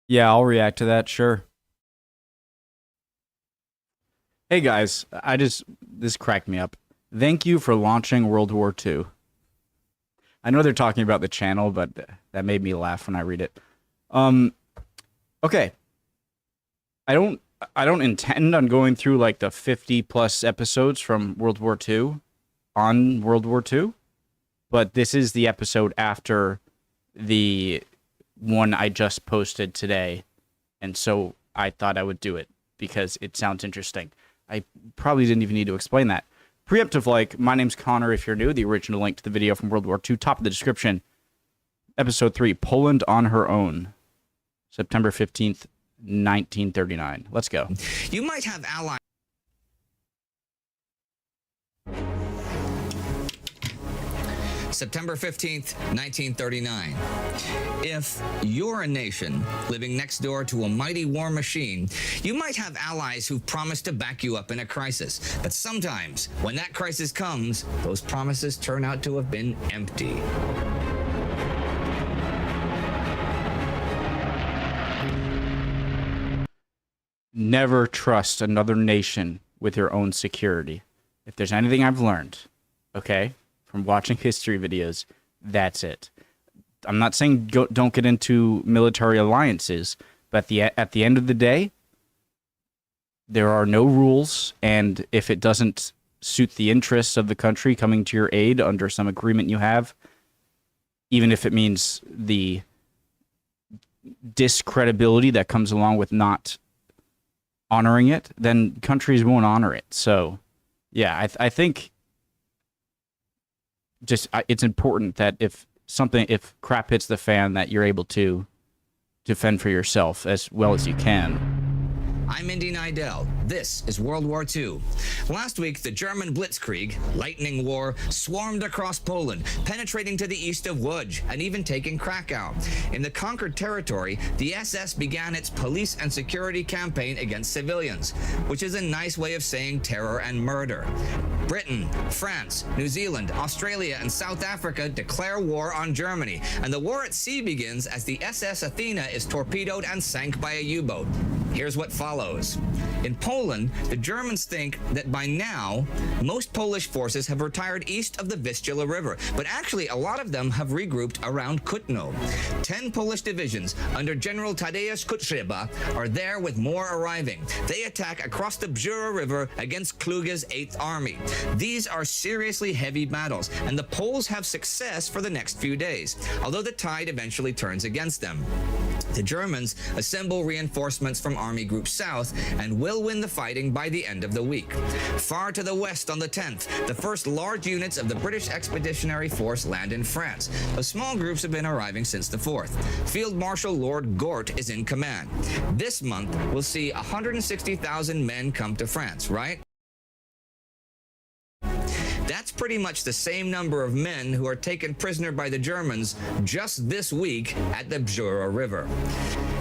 Yeah, I'll react to that, sure. Hey guys, this cracked me up. Thank you for launching World War II. I know they're talking about the channel, but that made me laugh when I read it. Um, okay. I don't I don't intend on going through like the 50 plus episodes from World War II on World War II, but this is the episode after the one I just posted today, and so I thought I would do it because it sounds interesting. I probably didn't even need to explain that. Preemptive like, my name's Connor if you're new, the original link to the video from World War II, top of the description. Episode 3, Poland on Her Own, September 15th, 1939. Let's go. You might have allies. September 15th, 1939. If you're a nation living next door to a mighty war machine, you might have allies who've promised to back you up in a crisis. But sometimes, when that crisis comes, those promises turn out to have been empty. Never trust another nation with your own security. If there's anything I've learned, okay, from watching history videos, that's it. I'm not saying don't get into military alliances, but at the end of the day, there are no rules, and if it doesn't suit the interests of the country coming to your aid under some agreement you have, even if it means the discredibility that comes along with not honoring it, then countries won't honor it. So, yeah, I think just it's important that if crap hits the fan, that you're able to defend for yourself as well as you can. I'm Indy Nidell. This is World War II. Last week, the German Blitzkrieg, lightning war, swarmed across Poland, penetrating to the east of Łódź and even taking Krakow. In the conquered territory, the SS began its police and security campaign against civilians, which is a nice way of saying terror and murder. Britain, France, New Zealand, Australia, and South Africa declare war on Germany, and the war at sea begins as the SS Athena is torpedoed and sank by a U-boat. Here's what follows. In Poland, the Germans think that by now, most Polish forces have retired east of the Vistula River, but actually a lot of them have regrouped around Kutno. 10 Polish divisions under General Tadeusz Kostrzyba are there with more arriving. They attack across the Bzura River against Kluge's 8th Army. These are seriously heavy battles, and the Poles have success for the next few days, although the tide eventually turns against them. The Germans assemble reinforcements from Army Group South and will win the fighting by the end of the week. Far to the west on the 10th, the first large units of the British Expeditionary Force land in France, but small groups have been arriving since the 4th. Field Marshal Lord Gort is in command. This month, we'll see 160,000 men come to France, right? That's pretty much the same number of men who are taken prisoner by the Germans just this week at the Bzura River.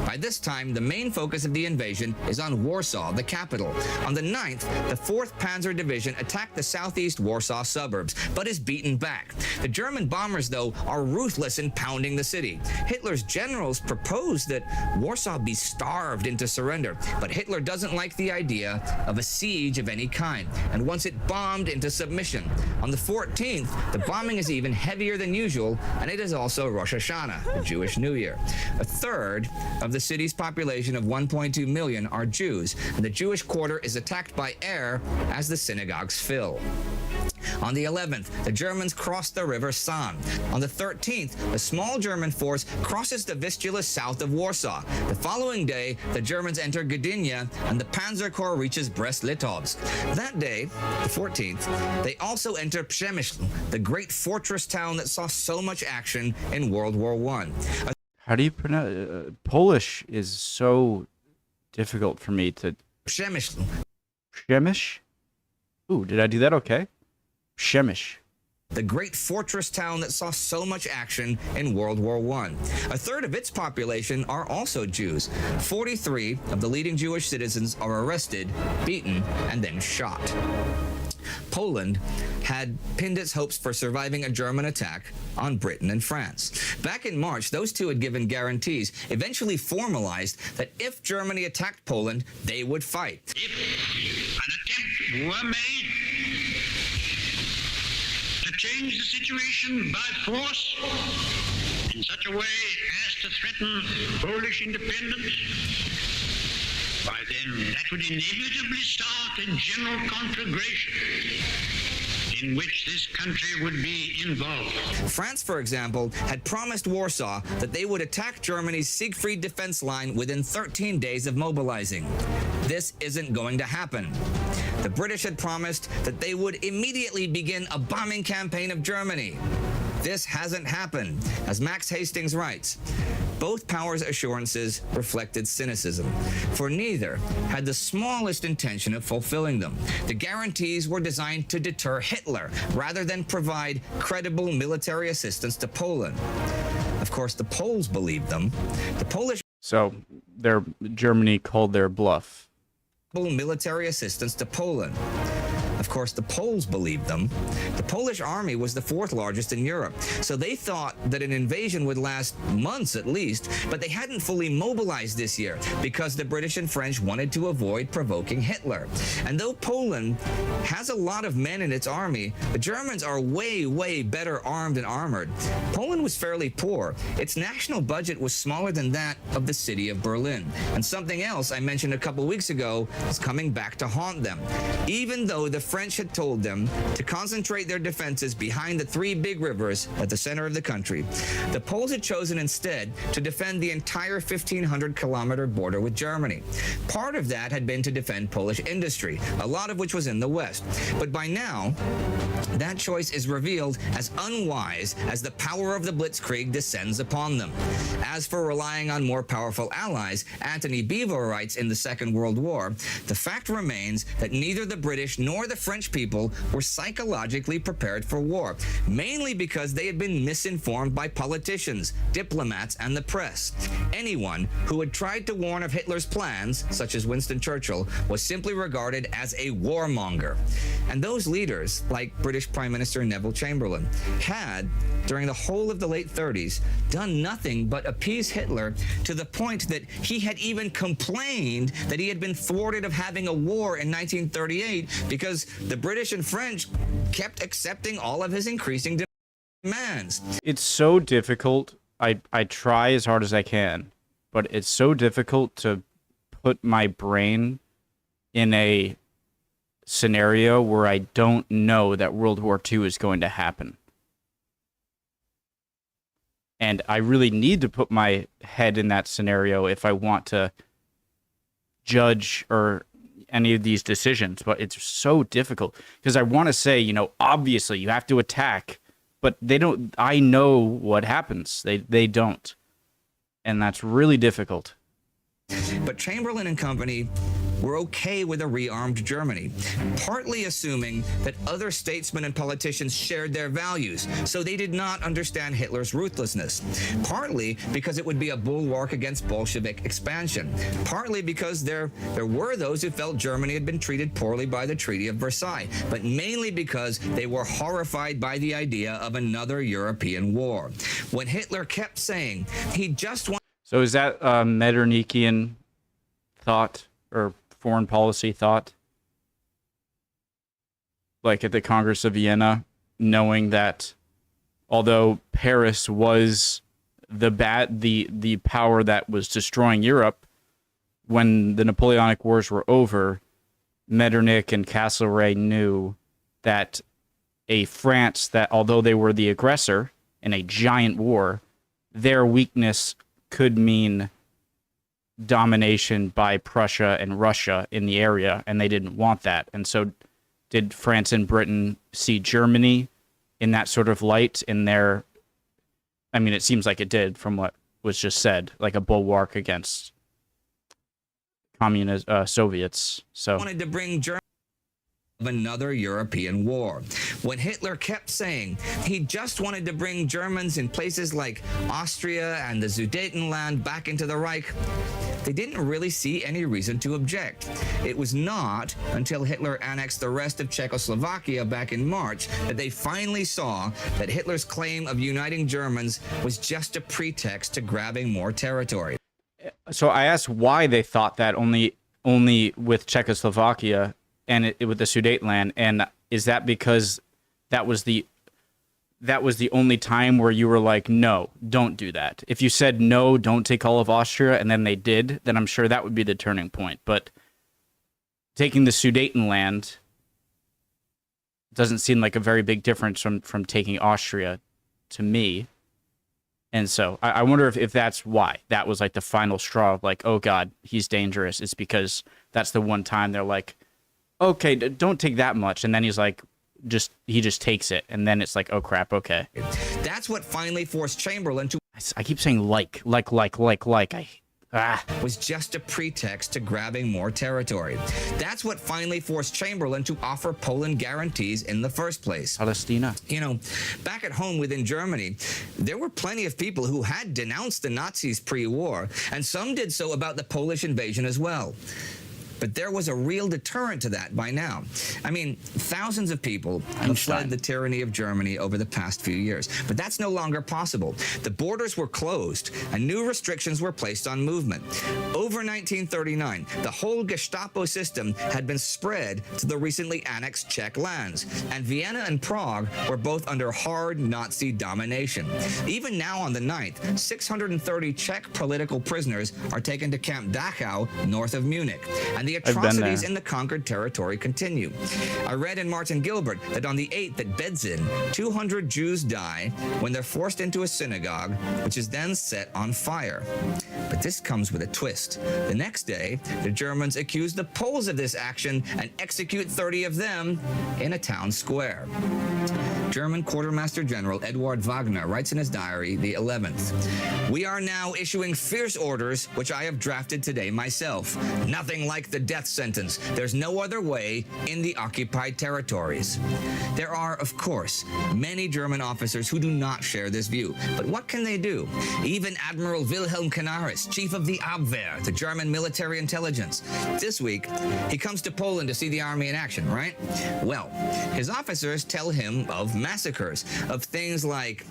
By this time, the main focus of the invasion is on Warsaw, the capital. On the 9th, the 4th Panzer Division attacked the southeast Warsaw suburbs, but is beaten back. The German bombers, though, are ruthless in pounding the city. Hitler's generals proposed that Warsaw be starved into surrender, but Hitler doesn't like the idea of a siege of any kind, and wants it bombed into submission. On the 14th, the bombing is even heavier than usual, and it is also Rosh Hashanah, the Jewish New Year. A third of the city's population of 1.2 million are Jews, and the Jewish quarter is attacked by air as the synagogues fill. On the 11th, the Germans cross the river San. On the 13th, a small German force crosses the Vistula south of Warsaw. The following day, the Germans enter Gdynia, and the Panzer Corps reaches Brest-Litovsk. That day, the 14th, they also enter Przemysl, the great fortress town that saw so much action in World War I. How do you pronounce Polish is so difficult for me to... Przemysl. Przemysl? Ooh, did I do that okay? Przemysl. The great fortress town that saw so much action in World War I. A third of its population are also Jews. 43 of the leading Jewish citizens are arrested, beaten, and then shot. Poland had pinned its hopes for surviving a German attack on Britain and France. Back in March, those two had given guarantees, eventually formalized that if Germany attacked Poland, they would fight. If an attempt were made to change the situation by force in such a way as to threaten Polish independence, why then that would inevitably start a general conflagration in which this country would be involved. France, for example, had promised Warsaw that they would attack Germany's Siegfried defense line within 13 days of mobilizing. This isn't going to happen. The British had promised that they would immediately begin a bombing campaign of Germany. This hasn't happened. As Max Hastings writes, both powers' assurances reflected cynicism, for neither had the smallest intention of fulfilling them. The guarantees were designed to deter Hitler rather than provide credible military assistance to Poland. Of course, the Poles believed them. The Polish Germany called their bluff. Military assistance to Poland. Of course, the Poles believed them. The Polish army was the fourth largest in Europe, so they thought that an invasion would last months at least, but they hadn't fully mobilized this year because the British and French wanted to avoid provoking Hitler. And though Poland has a lot of men in its army, the Germans are way, way better armed and armored. Poland was fairly poor. Its national budget was smaller than that of the city of Berlin. And something else I mentioned a couple weeks ago is coming back to haunt them. Even though the French had told them to concentrate their defenses behind the three big rivers at the center of the country, the Poles had chosen instead to defend the entire 1,500-kilometer border with Germany. Part of that had been to defend Polish industry, a lot of which was in the west. But by now, that choice is revealed as unwise as the power of the Blitzkrieg descends upon them. As for relying on more powerful allies, Anthony Beevor writes in the Second World War, the fact remains that neither the British nor the French people were psychologically prepared for war, mainly because they had been misinformed by politicians, diplomats, and the press. Anyone who had tried to warn of Hitler's plans, such as Winston Churchill, was simply regarded as a warmonger. And those leaders, like British Prime Minister Neville Chamberlain, had, during the whole of the late 30s, done nothing but appease Hitler to the point that he had even complained that he had been thwarted of having a war in 1938 because the British and French kept accepting all of his increasing demands. It's so difficult. I try as hard as I can, but it's so difficult to put my brain in a scenario where I don't know that World War II is going to happen. And I really need to put my head in that scenario if I want to judge or any of these decisions, but it's so difficult because I want to say, you know, obviously you have to attack, but they don't. I know what happens. They don't. And that's really difficult. But Chamberlain and company were okay with a rearmed Germany, partly assuming that other statesmen and politicians shared their values, so they did not understand Hitler's ruthlessness, partly because it would be a bulwark against Bolshevik expansion, partly because there were those who felt Germany had been treated poorly by the Treaty of Versailles, but mainly because they were horrified by the idea of another European war. When Hitler kept saying he just wanted... So is that Metternichian thought or foreign policy thought? Like at the Congress of Vienna, knowing that although Paris was the power that was destroying Europe, when the Napoleonic Wars were over, Metternich and Castlereagh knew that a France that, although they were the aggressor in a giant war, their weakness could mean domination by Prussia and Russia in the area, and they didn't want that. And so did France and Britain see Germany in that sort of light in their... I mean, it seems like it did from what was just said, like a bulwark against communist Soviets. So wanted to bring Germany of another European war. When Hitler kept saying he just wanted to bring Germans in places like Austria and the Sudetenland back into the Reich, they didn't really see any reason to object. It was not until Hitler annexed the rest of Czechoslovakia back in March that they finally saw that Hitler's claim of uniting Germans was just a pretext to grabbing more territory. So I asked why they thought that only with Czechoslovakia and with the Sudetenland, and is that because that was the only time where you were like, no, don't do that? If you said no, don't take all of Austria, and then they did, then I'm sure that would be the turning point. But taking the Sudetenland doesn't seem like a very big difference from taking Austria to me. And so I wonder if that's why that was like the final straw of like, oh God, he's dangerous. It's because that's the one time they're like, okay, don't take that much. And then he's like, he just takes it. And then it's like, oh crap, okay. That's what finally forced Chamberlain to... I keep saying like. was just a pretext to grabbing more territory. That's what finally forced Chamberlain to offer Poland guarantees in the first place. Palestina. You know, back at home within Germany, there were plenty of people who had denounced the Nazis pre-war, and some did so about the Polish invasion as well. But there was a real deterrent to that by now. I mean, thousands of people have fled the tyranny of Germany over the past few years. But that's no longer possible. The borders were closed, and new restrictions were placed on movement. Over 1939, the whole Gestapo system had been spread to the recently annexed Czech lands, and Vienna and Prague were both under hard Nazi domination. Even now on the 9th, 630 Czech political prisoners are taken to Camp Dachau, north of Munich. And the atrocities in the conquered territory continue. I read in Martin Gilbert that on the 8th at Bedzin, 200 Jews die when they're forced into a synagogue, which is then set on fire. But this comes with a twist. The next day, the Germans accuse the Poles of this action and execute 30 of them in a town square. German Quartermaster General Eduard Wagner writes in his diary, the 11th, "We are now issuing fierce orders, which I have drafted today myself. Nothing like the death sentence. There's no other way in the occupied territories." There are, of course, many German officers who do not share this view. But what can they do? Even Admiral Wilhelm Canaris, chief of the Abwehr, the German military intelligence. This week, he comes to Poland to see the army in action, right? Well, his officers tell him of massacres, of things like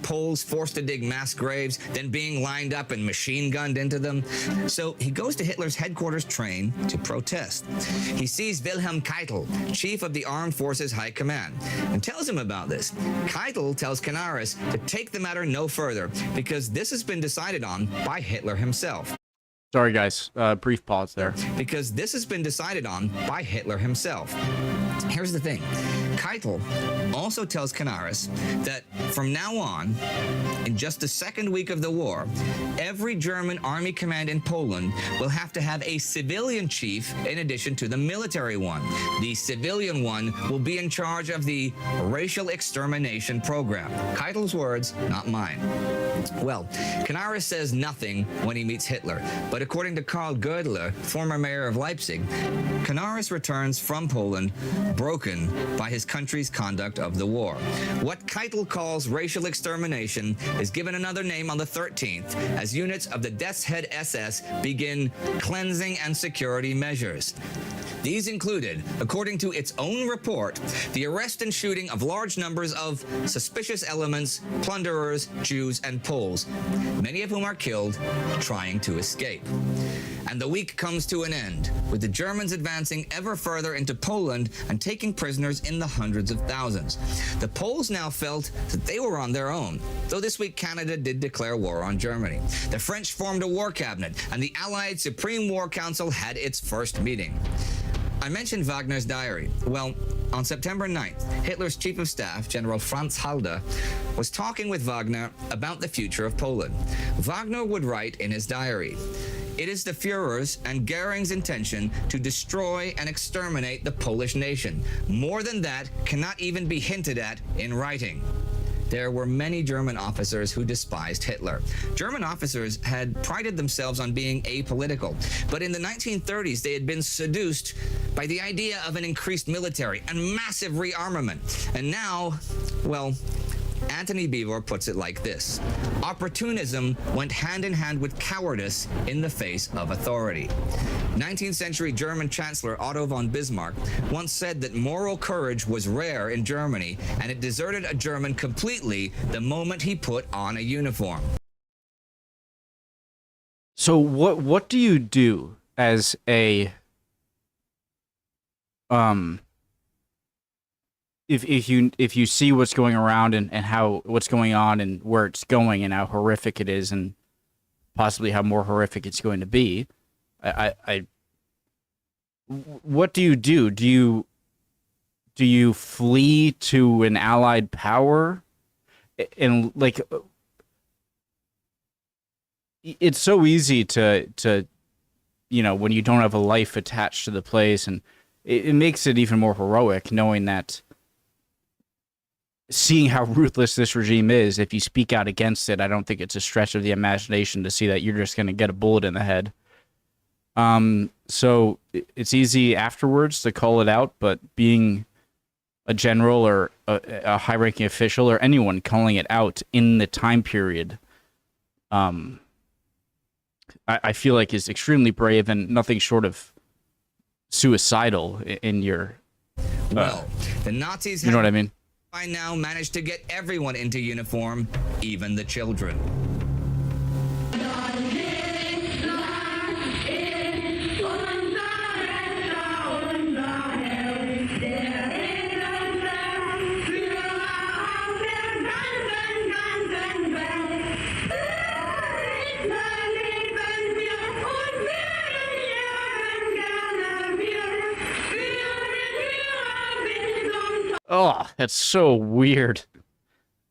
Poles forced to dig mass graves, then being lined up and machine gunned into them. So he goes to Hitler's headquarters train to protest. He sees Wilhelm Keitel, chief of the Armed Forces High Command, and tells him about this. Keitel tells Canaris to take the matter no further because this has been decided on by Hitler himself. Sorry, guys. Brief pause there. Because this has been decided on by Hitler himself. Here's the thing. Keitel also tells Canaris that from now on, in just the second week of the war, every German army command in Poland will have to have a civilian chief in addition to the military one. The civilian one will be in charge of the racial extermination program. Keitel's words, not mine. Well, Canaris says nothing when he meets Hitler, but according to Karl Gödler, former mayor of Leipzig, Canaris returns from Poland broken by his country's conduct of the war. What Keitel calls racial extermination is given another name on the 13th as units of the Death's Head SS begin cleansing and security measures. These included, according to its own report, the arrest and shooting of large numbers of suspicious elements, plunderers, Jews, and Poles, many of whom are killed trying to escape. And the week comes to an end, with the Germans advancing ever further into Poland and taking prisoners in the hundreds of thousands. The Poles now felt that they were on their own, though this week Canada did declare war on Germany. The French formed a war cabinet, and the Allied Supreme War Council had its first meeting. I mentioned Wagner's diary. Well, on September 9th, Hitler's chief of staff, General Franz Halder, was talking with Wagner about the future of Poland. Wagner would write in his diary, "It is the Führer's and Goering's intention to destroy and exterminate the Polish nation. More than that cannot even be hinted at in writing." There were many German officers who despised Hitler. German officers had prided themselves on being apolitical, but in the 1930s they had been seduced by the idea of an increased military and massive rearmament. And now, well, Anthony Beevor puts it like this: opportunism went hand in hand with cowardice in the face of authority. 19th century German Chancellor Otto von Bismarck once said that moral courage was rare in Germany, and it deserted a German completely the moment he put on a uniform. So what do you do as a if you see what's going around and how what's going on and where it's going and how horrific it is and possibly how more horrific it's going to be, what do you do? Do you flee to an allied power? And like, it's so easy to when you don't have a life attached to the place, and it makes it even more heroic knowing that, seeing how ruthless this regime is. If you speak out against it, I don't think it's a stretch of the imagination to see that you're just going to get a bullet in the head. So it's easy afterwards to call it out, but being a general or a high-ranking official or anyone calling it out in the time period, I feel like is extremely brave and nothing short of suicidal in your... Well, the Nazis you know what I mean? By now managed to get everyone into uniform, even the children. Oh, that's so weird.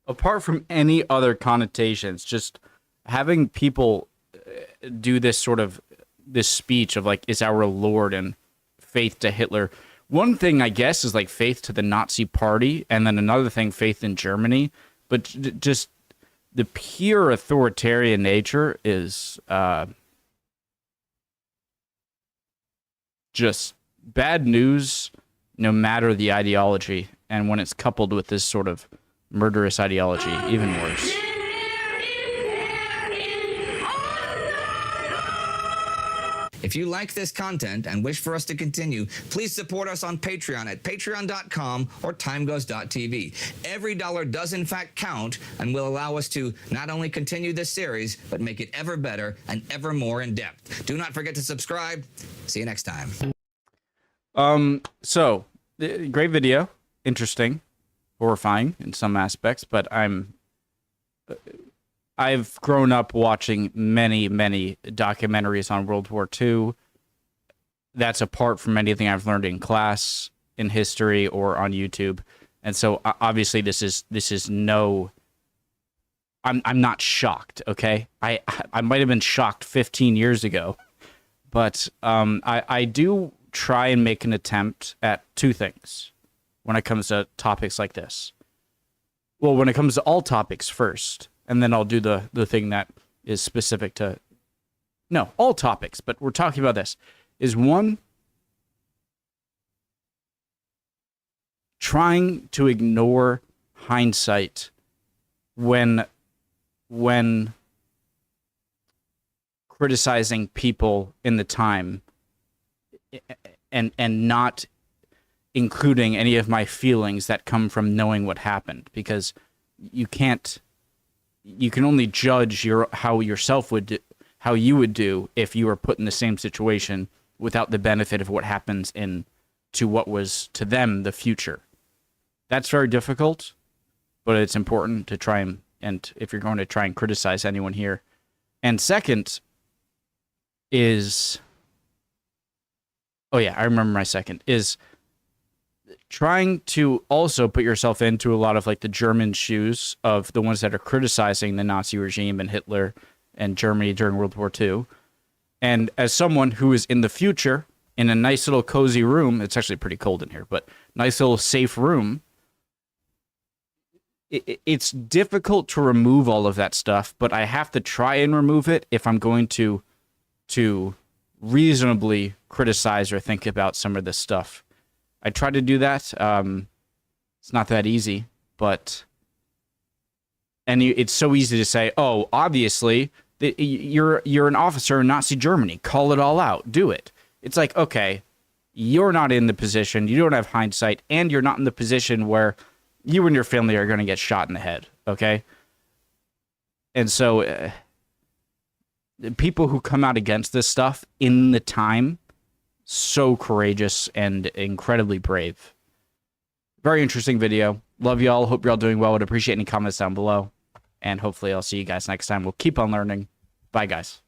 Apart from any other connotations, just having people do this sort of this speech of like, is our Lord, and faith to Hitler. One thing, I guess, is like faith to the Nazi party, and then another thing, faith in Germany. But just the pure authoritarian nature is just bad news, no matter the ideology. And when it's coupled with this sort of murderous ideology, even worse. If you like this content and wish for us to continue, please support us on Patreon at patreon.com or timegoes.tv. Every dollar does in fact count and will allow us to not only continue this series, but make it ever better and ever more in depth. Do not forget to subscribe. See you next time. So, great video. Interesting. Horrifying in some aspects, but I've grown up watching many, many documentaries on World War II. That's apart from anything I've learned in class, in history, or on YouTube. And so obviously this is no... I'm not shocked, okay? I might have been shocked 15 years ago, but I do try and make an attempt at two things when it comes to topics like this. Well, when it comes to all topics first, and then I'll do the thing that is specific to... No, all topics, but we're talking about this. Is one, trying to ignore hindsight when criticizing people in the time, and not including any of my feelings that come from knowing what happened, because you can only judge how you would do if you were put in the same situation without the benefit of what happens to what was to them the future. That's very difficult, but it's important to try and if you're going to try and criticize anyone here. And second is, oh yeah, I remember my second, is trying to also put yourself into a lot of like the German shoes of the ones that are criticizing the Nazi regime and Hitler and Germany during World War II. And as someone who is in the future in a nice little cozy room, it's actually pretty cold in here, but nice little safe room, it's difficult to remove all of that stuff, but I have to try and remove it if I'm going to reasonably criticize or think about some of this stuff. I try to do that. It's not that easy, but And it's so easy to say, oh, obviously, you're an officer in Nazi Germany. Call it all out. Do it. It's like, okay, you're not in the position. You don't have hindsight. And you're not in the position where you and your family are going to get shot in the head. Okay? And so people who come out against this stuff in the time, so courageous and incredibly brave. Very interesting video. Love y'all. Hope you're all doing well. Would appreciate any comments down below. And hopefully I'll see you guys next time. We'll keep on learning. Bye, guys.